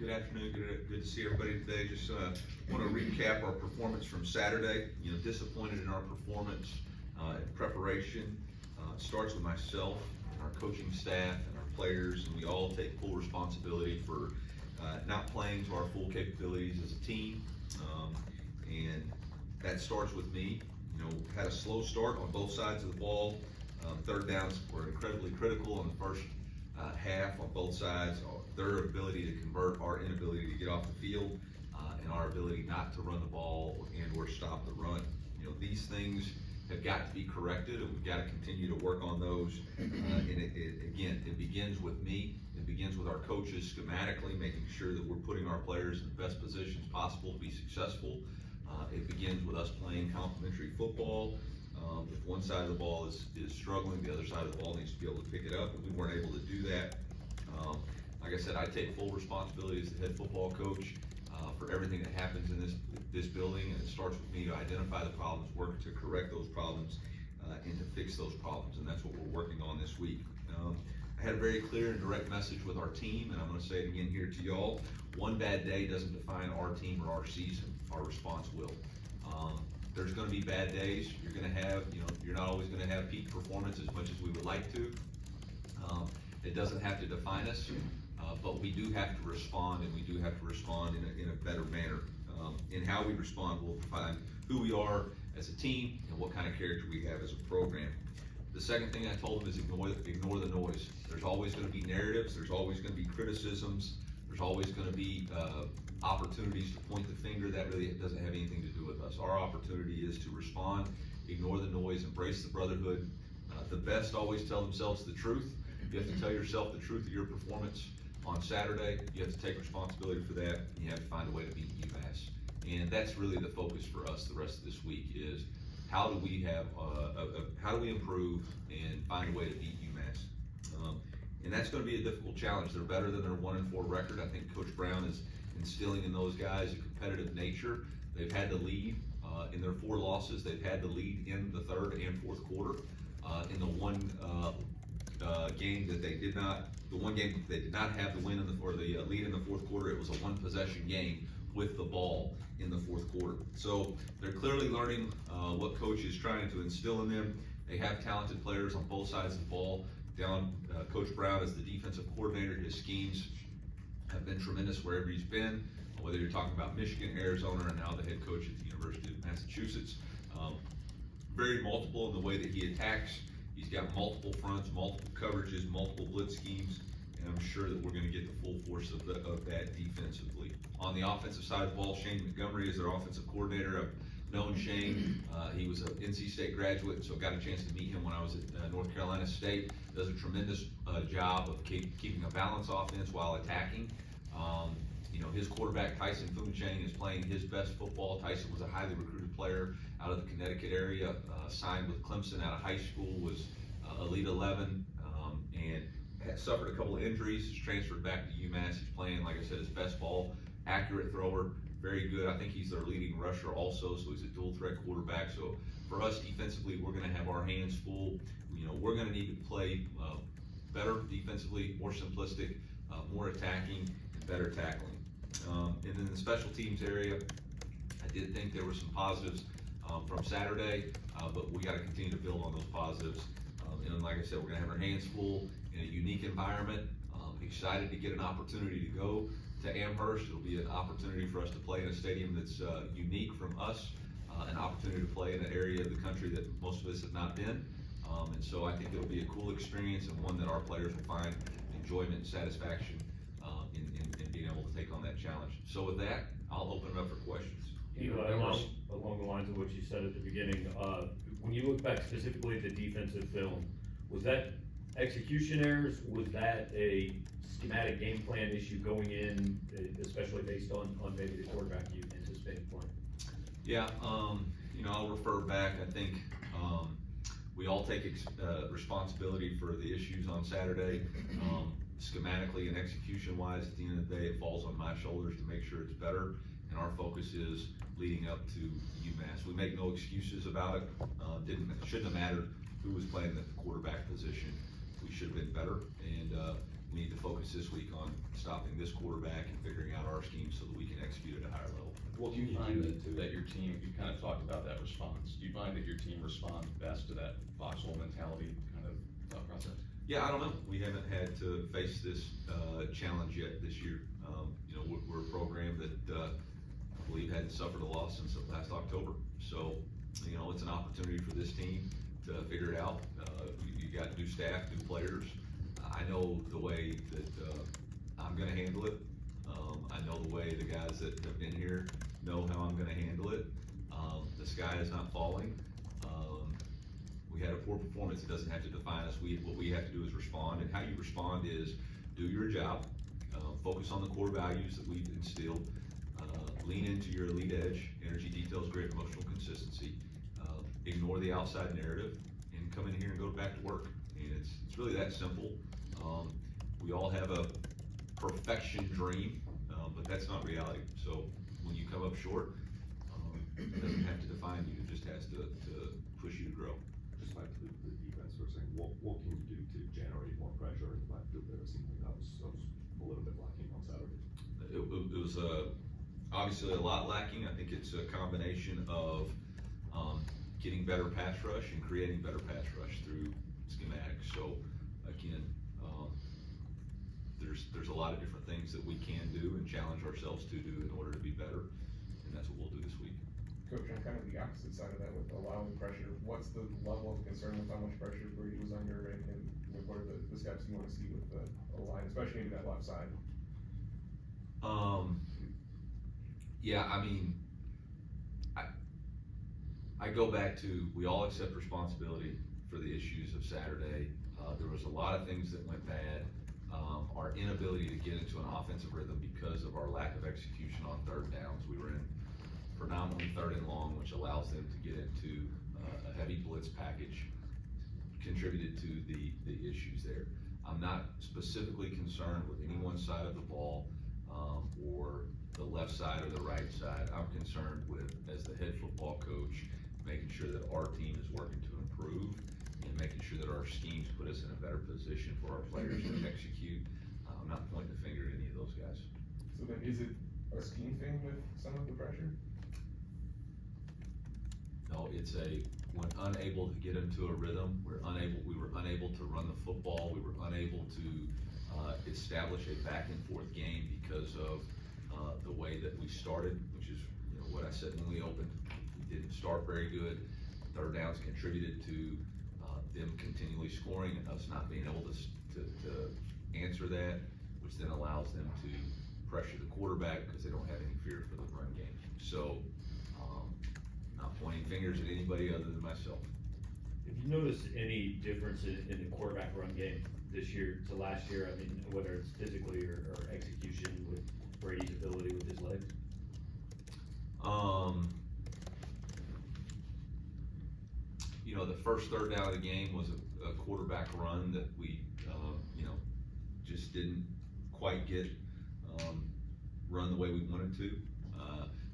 Good afternoon. Good to see everybody today. Just want to recap our performance from Saturday. Disappointed in our performance in preparation. It starts with myself and our coaching staff and our players, and we all take full responsibility for not playing to our full capabilities as a team. And that starts with me. Had a slow start on both sides of the ball. Third downs were incredibly critical in the first half on both sides. Their ability to convert, our inability to get off the field, and our ability not to run the ball and or stop the run. These things have got to be corrected, and we've got to continue to work on those. And it begins with me. It begins with our coaches schematically, making sure that we're putting our players in the best positions possible to be successful. It begins with us playing complementary football. If one side of the ball is struggling, the other side of the ball needs to be able to pick it up, and we weren't able to do that. Like I said, I take full responsibility as the head football coach for everything that happens in this building, and it starts with me to identify the problems, work to correct those problems, and to fix those problems, and that's what we're working on this week. I had a very clear and direct message with our team, and I'm going to say it again here to y'all. One bad day doesn't define our team or our season. Our response will. There's going to be bad days. You're going to have, you're not always going to have peak performance as much as we would like to. It doesn't have to define us, but we do have to respond, and we do have to respond in a better manner. In how we respond will define who we are as a team and what kind of character we have as a program. The second thing I told them is ignore the noise. There's always going to be narratives. There's always going to be criticisms. There's always going to be opportunities to point the finger. That really doesn't have anything to do with us. Our opportunity is to respond, ignore the noise, embrace the brotherhood. The best always tell themselves the truth. You have to tell yourself the truth of your performance on Saturday. You have to take responsibility for that, and you have to find a way to beat UMass. And that's really the focus for us the rest of this week is how do we have, how do we improve and find a way to beat UMass? And that's going to be a difficult challenge. They're better than their 1-4 record. I think Coach Brown is instilling in those guys a competitive nature. They've had to lead in their 4 losses. They've had to lead in the third and fourth quarter. In the one game that they did not, the one game they did not have the win in the lead in the fourth quarter, it was a 1-possession game with the ball in the fourth quarter. So they're clearly learning what coach is trying to instill in them. They have talented players on both sides of the ball. Coach Brown is the defensive coordinator. His schemes have been tremendous wherever he's been, whether you're talking about Michigan, Arizona, and now the head coach at the University of Massachusetts. Very multiple in the way that he attacks. He's got multiple fronts, multiple coverages, multiple blitz schemes, and I'm sure that we're going to get the full force of that defensively. On the offensive side of the ball, Shane Montgomery is their offensive coordinator. I've known Shane. He was an NC State graduate, so got a chance to meet him when I was at North Carolina State. Does a tremendous job of keeping a balanced offense while attacking. His quarterback, Tyson Funchang, is playing his best football. Tyson was a highly recruited player out of the Connecticut area, signed with Clemson out of high school, was Elite 11, and had suffered a couple of injuries. He's transferred back to UMass. He's playing, like I said, his best ball, accurate thrower, very good. I think he's their leading rusher also, so he's a dual threat quarterback. So for us defensively, we're going to have our hands full. We're going to need to play better defensively, more simplistic, more attacking, and better tackling. And then the special teams area, I did think there were some positives from Saturday, but we got to continue to build on those positives. And then, like I said, we're going to have our hands full in a unique environment. Excited to get an opportunity to go to Amherst. It'll be an opportunity for us to play in a stadium that's unique from us, an opportunity to play in an area of the country that most of us have not been. And so I think it'll be a cool experience and one that our players will find enjoyment and satisfaction in being able to take on that challenge. So with that, I'll open it up for questions. Eli, along the lines of what you said at the beginning, when you look back specifically at the defensive film, was that execution errors? Was that a schematic game plan issue going in, especially based on maybe the quarterback you anticipated playing? Yeah, I'll refer back. I think we all take responsibility for the issues on Saturday. Schematically and execution-wise, at the end of the day, it falls on my shoulders to make sure it's better. And our focus is leading up to UMass. We make no excuses about it. Shouldn't have mattered who was playing the quarterback position. We should have been better, and we need to focus this week on stopping this quarterback and figuring out our scheme so that we can execute at a higher level. Well, do you find that your team, you kind of talked about that response, do you find that your team responds best to that foxhole mentality kind of thought process? Yeah, I don't know. We haven't had to face this challenge yet this year. You know, we're a program that I believe hadn't suffered a loss since last October. So, you know, it's an opportunity for this team to figure it out. You got new staff, new players. I know the way that I'm going to handle it. I know the way the guys that have been here know how I'm going to handle it. The sky is not falling. We had a poor performance. It doesn't have to define us. What we have to do is respond, and how you respond is do your job, focus on the core values that we've instilled, lean into your elite edge, energy, details, great emotional consistency, ignore the outside narrative, and come in here and go back to work. And it's really that simple. We all have a perfection dream, but that's not reality. So when you come up short, it doesn't have to define you. It just has to push you to grow. Just back to the defense for a second, what can you do to generate more pressure in the backfield there? It seemed like that was a little bit lacking on Saturday. It was obviously a lot lacking. I think it's a combination of getting better pass rush and creating better pass rush through schematics. So again, there's a lot of different things that we can do and challenge ourselves to do in order to be better, and that's what we'll do this week. Coach, on kind of the opposite side of that with allowing pressure, what's the level of concern with how much pressure Brady was under, and what are the steps you want to see with the line, especially maybe that left side? Yeah, I mean, I go back to, we all accept responsibility for the issues of Saturday. There was a lot of things that went bad. Our inability to get into an offensive rhythm because of our lack of execution on third downs. We were in predominantly third and long, which allows them to get into a heavy blitz package, contributed to the issues there. I'm not specifically concerned with any one side of the ball, or the left side or the right side. I'm concerned with, as the head football coach, making sure that our team is working to improve and making sure that our schemes put us in a better position for our players to execute. I'm not pointing the finger at any of those guys. So then is it a scheme thing with some of the pressure? No, it's when unable to get into a rhythm, we were unable to run the football, we were unable to establish a back and forth game because of the way that we started, which is, you know, what I said when we opened. We didn't start very good. Third downs contributed to them continually scoring and us not being able to answer that, which then allows them to pressure the quarterback because they don't have any fear for the run game. So, not pointing fingers at anybody other than myself. Have you noticed any difference in the quarterback run game this year to last year? I mean, whether it's physically or execution with Brady's ability with his legs? You know, the first third down of the game was a quarterback run that we, you know, just didn't quite get run the way we wanted to.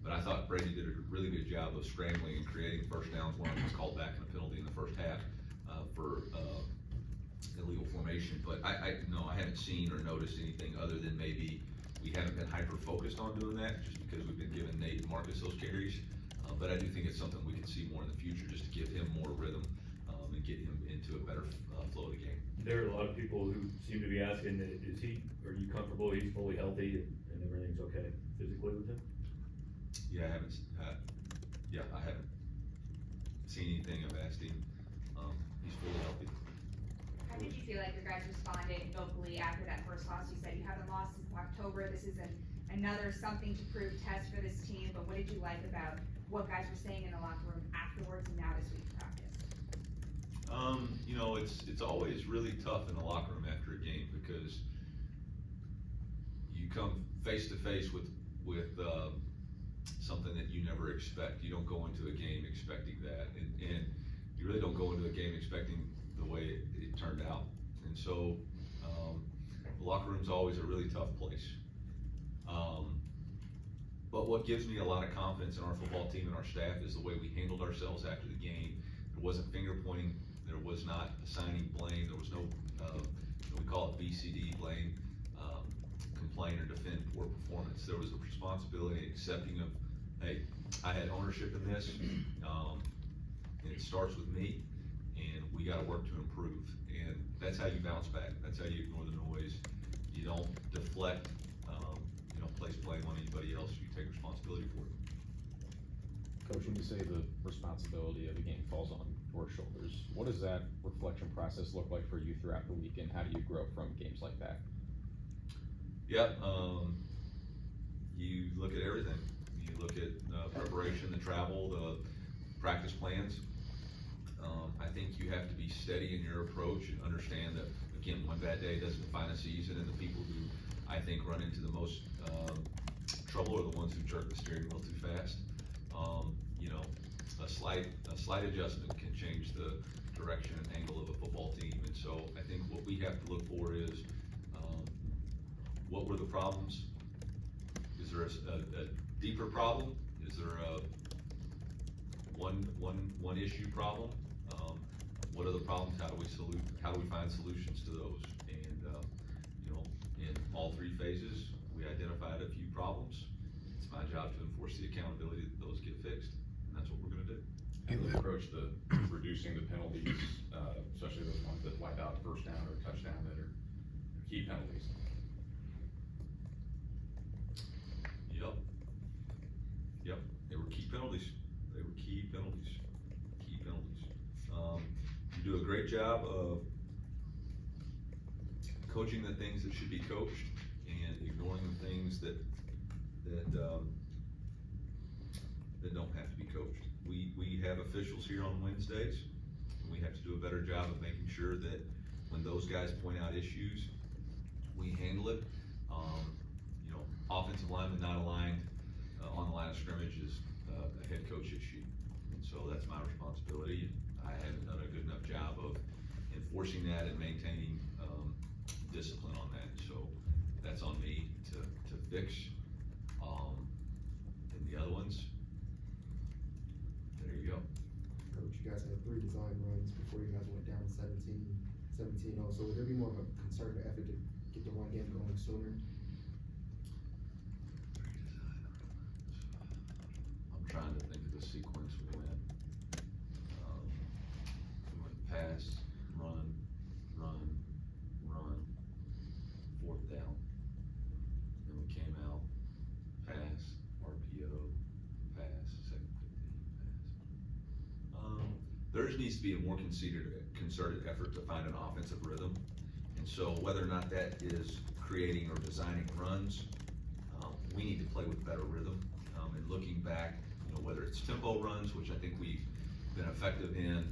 But I thought Brady did a really good job of scrambling and creating first downs. One of them was called back in a penalty in the first half for illegal formation. But I haven't seen or noticed anything other than maybe we haven't been hyper-focused on doing that just because we've been giving Nate and Marcus those carries. But I do think it's something we can see more in the future just to give him more rhythm and get him into a better flow of the game. There are a lot of people who seem to be asking, are you comfortable, he's fully healthy and everything's okay physically with him? Yeah, I haven't seen anything. I've asked him. He's fully healthy. How did you feel like your guys responded vocally after that first loss? You said you haven't lost since October. This is another something to prove test for this team, but what did you like about what guys were saying in the locker room afterwards and now this week's practice? You know, it's always really tough in the locker room after a game because you come face to face with something that you never expect. You don't go into a game expecting that, and you really don't go into a game expecting the way it turned out. And so, the locker room's always a really tough place. But what gives me a lot of confidence in our football team and our staff is the way we handled ourselves after the game. There wasn't finger pointing. There was not assigning blame. There was no we call it BCD, blame, complain or defend poor performance. There was a responsibility accepting of, hey, I had ownership in this, and it starts with me, and we gotta work to improve. And that's how you bounce back, that's how you ignore the noise. You don't deflect, you don't place blame on anybody else, you take responsibility for it. Coach, when you say the responsibility of the game falls on your shoulders, what does that reflection process look like for you throughout the week, and how do you grow from games like that? Yeah, you look at everything. You look at preparation, the travel, the practice plans. I think you have to be steady in your approach and understand that, again, one bad day doesn't define a season, and the people who I think run into the most trouble are the ones who jerk the steering wheel too fast. You know, a slight adjustment can change the direction and angle of a football team, and so I think what we have to look for is, what were the problems? Is there a deeper problem? Is there a one issue problem? What are the problems? How do we find solutions to those? And, you know, in all three phases, we identified a few problems. It's my job to enforce the accountability that those get fixed, and that's what we're gonna do. And the approach to reducing the penalties, especially those ones that wipe out first down or touchdown that are key penalties. Yep, they were key penalties. They were key penalties. Key penalties. You do a great job of coaching the things that should be coached and ignoring the things that don't have to be coached. We have officials here on Wednesdays, and we have to do a better job of making sure that when those guys point out issues, we handle it. You know, offensive lineman not aligned on the line of scrimmage is a head coach issue, and so that's my responsibility. I haven't done a good enough job of enforcing that and maintaining discipline on that, so that's on me to fix. And the other ones, there you go. Coach, you guys had 3 design runs before you guys went down 17-0, so would there be more of a concerted effort to get the run game going sooner? I'm trying to think of the sequence we went. We went pass, run, 4th down. Then we came out, pass, RPO, pass, second 15, pass. There needs to be a more concerted effort to find an offensive rhythm. And so whether or not that is creating or designing runs, we need to play with better rhythm. And looking back, you know, whether it's tempo runs, which I think we've been effective in,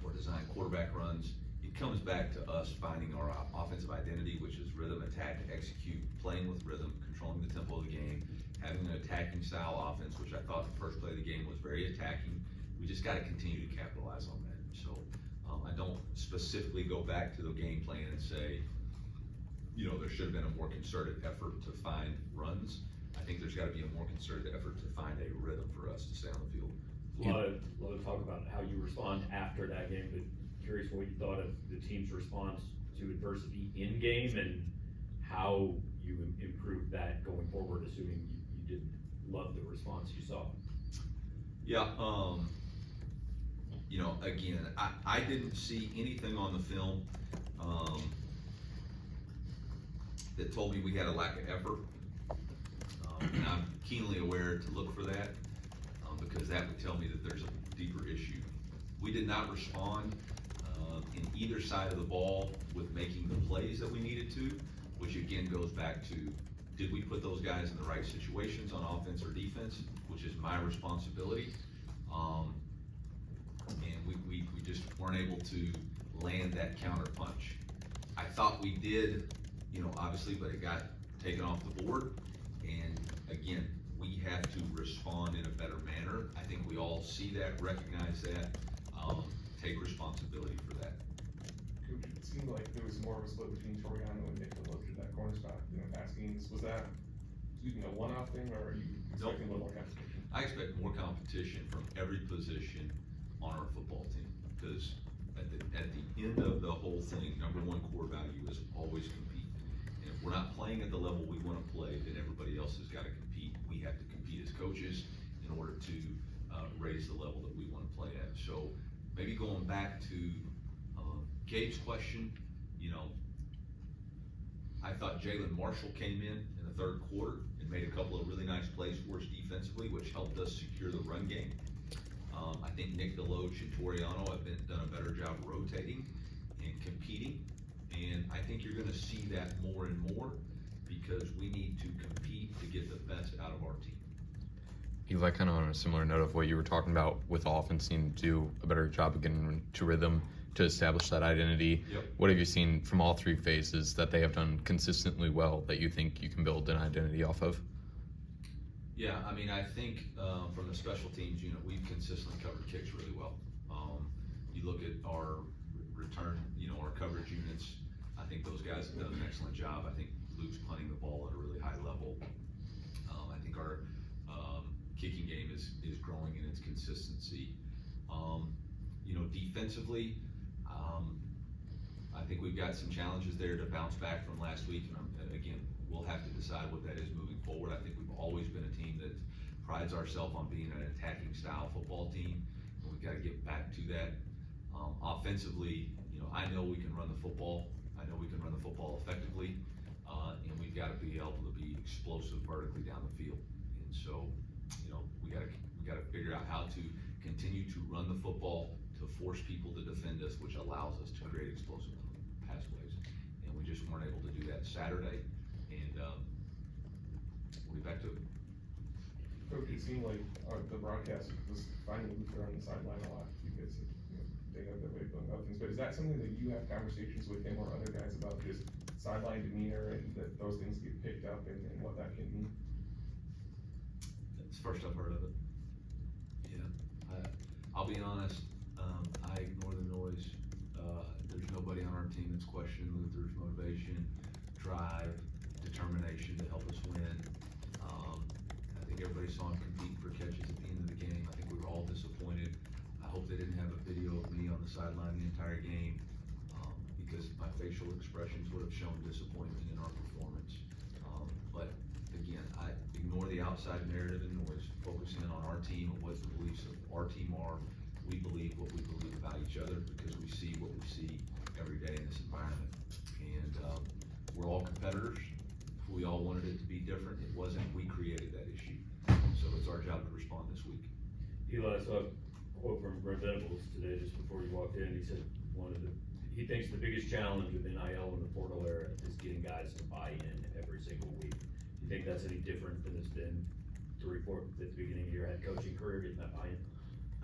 or design quarterback runs, it comes back to us finding our offensive identity, which is rhythm, attack, execute, playing with rhythm, controlling the tempo of the game, having an attacking style offense, which I thought the first play of the game was very attacking. We just gotta continue to capitalize on that. So, I don't specifically go back to the game plan and say, you know, there should have been a more concerted effort to find runs. I think there's gotta be a more concerted effort to find a rhythm for us to stay on the field. A lot of talk about how you respond after that game, but curious what you thought of the team's response to adversity in game and how you improved that going forward, assuming you didn't love the response you saw. Yeah, you know, again, I didn't see anything on the film, that told me we had a lack of effort. And I'm keenly aware to look for that, because that would tell me that there's a deeper issue. We did not respond, in either side of the ball with making the plays that we needed to, which again goes back to, did we put those guys in the right situations on offense or defense, which is my responsibility. And we just weren't able to land that counter punch. I thought we did, you know, obviously, but it got taken off the board. And again, we have to respond in a better manner. I think we all see that, recognize that, take responsibility for that. Coach, it seemed like there was more of a split between Toriano and Nick Deloach at that corner spot in the past games. Was that, a one-off thing, or are you expecting a little more competition? I expect more competition from every position on our football team, because at the at the end of the whole thing, number one core value is always compete. And if we're not playing at the level we wanna play, then everybody else has gotta compete. We have to compete as coaches in order to, raise the level that we wanna play at. So maybe going back to, Gabe's question, you know, I thought Jalen Marshall came in the third quarter and made a couple of really nice plays for us defensively, which helped us secure the run game. I think Nick Deloach and Toriano have done a better job rotating and competing. And I think you're gonna see that more and more because we need to compete to get the best out of our team. Eli, kind of on a similar note of what you were talking about with the offense needing to do a better job of getting to rhythm to establish that identity. Yep. What have you seen from all three phases that they have done consistently well that you think you can build an identity off of? Yeah, I mean, I think, from the special teams unit, we've consistently covered kicks really well. You look at our return, our coverage units, I think those guys have done an excellent job. I think Luke's punting the ball at a really high level. I think our, kicking game is growing in its consistency. Defensively, I think we've got some challenges there to bounce back from last week, and again, we'll have to decide what that is moving forward. I think we've always been a team that prides ourselves on being an attacking style football team, and we've got to get back to that. Offensively, I know we can run the football. I know we can run the football effectively, and we've got to be able to be explosive vertically down the field. And so, we got to figure out how to continue to run the football to force people to defend us, which allows us to create explosive pass plays. And we just weren't able to do that Saturday, and we'll get back to it. Coach, it seemed like the broadcast was finding Luther on the sideline a lot because they have their way of going about things. But is that something that you have conversations with him or other guys about, just sideline demeanor and that those things get picked up and what that can mean? It's the first I've heard of it. Yeah, I'll be honest, I ignore the noise. There's nobody on our team that's questioning Luther's motivation, drive, determination to help us win. I think everybody saw him compete for catches at the end of the game. I think we were all disappointed. I hope they didn't have a video of me on the sideline the entire game, because my facial expressions would have shown disappointment in our performance. But again, I ignore the outside narrative and noise, focus in on our team and what the beliefs of our team are. We believe what we believe about each other because we see what we see every day in this environment. And we're all competitors. If we all wanted it to be different, it wasn't. We created that issue. So it's our job to respond this week. Eli, I saw a quote from Brent Venables today, just before you walked in. He said he thinks the biggest challenge with NIL in the portal era is getting guys to buy in every single week. Do you think that's any different than it's been 3-4 at the beginning of your head coaching career, getting that buy-in?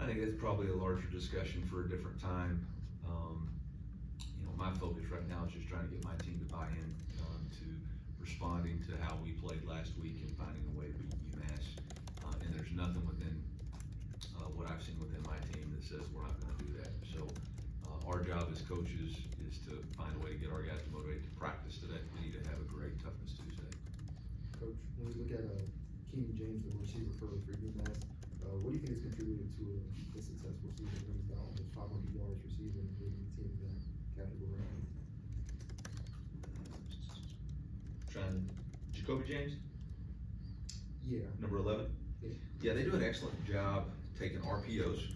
I think that's probably a larger discussion for a different time. My focus right now is just trying to get my team to buy in to responding to how we played last week and finding a way to beat UMass. And there's nothing within what I've seen within my team that says we're not going to do that. So our job as coaches is to find a way to get our guys motivated to practice today. We need to have a great Toughness Tuesday. Coach, when we look at King James, the receiver for UMass, what do you think has contributed to a successful season? Brings down almost 500 yards receiving and leading the team in that category. Jacoby James, Yeah. number 11. Yeah. Yeah, they do an excellent job taking RPOs,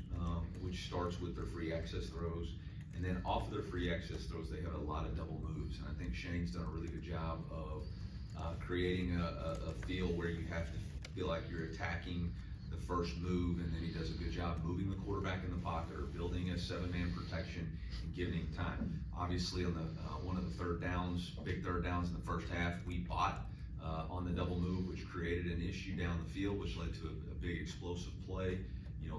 which starts with their free access throws. And then off of their free access throws, they have a lot of double moves. And I think Shane's done a really good job of creating a feel where you have to feel like you're attacking the first move, and then he does a good job moving the quarterback in the pocket or building a 7-man protection and giving him time. Obviously, on the one of the big third downs in the first half, we bought on the double move, which created an issue down the field, which led to a big explosive play.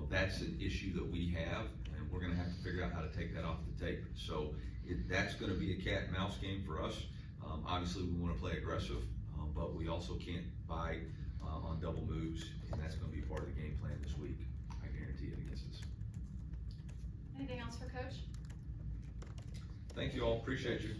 That's an issue that we have, and we're going to have to figure out how to take that off the tape. So that's going to be a cat and mouse game for us. Obviously, we want to play aggressive, but we also can't buy on double moves, and that's going to be part of the game plan this week. I guarantee it against us. Anything else for Coach? Thank you all. Appreciate you.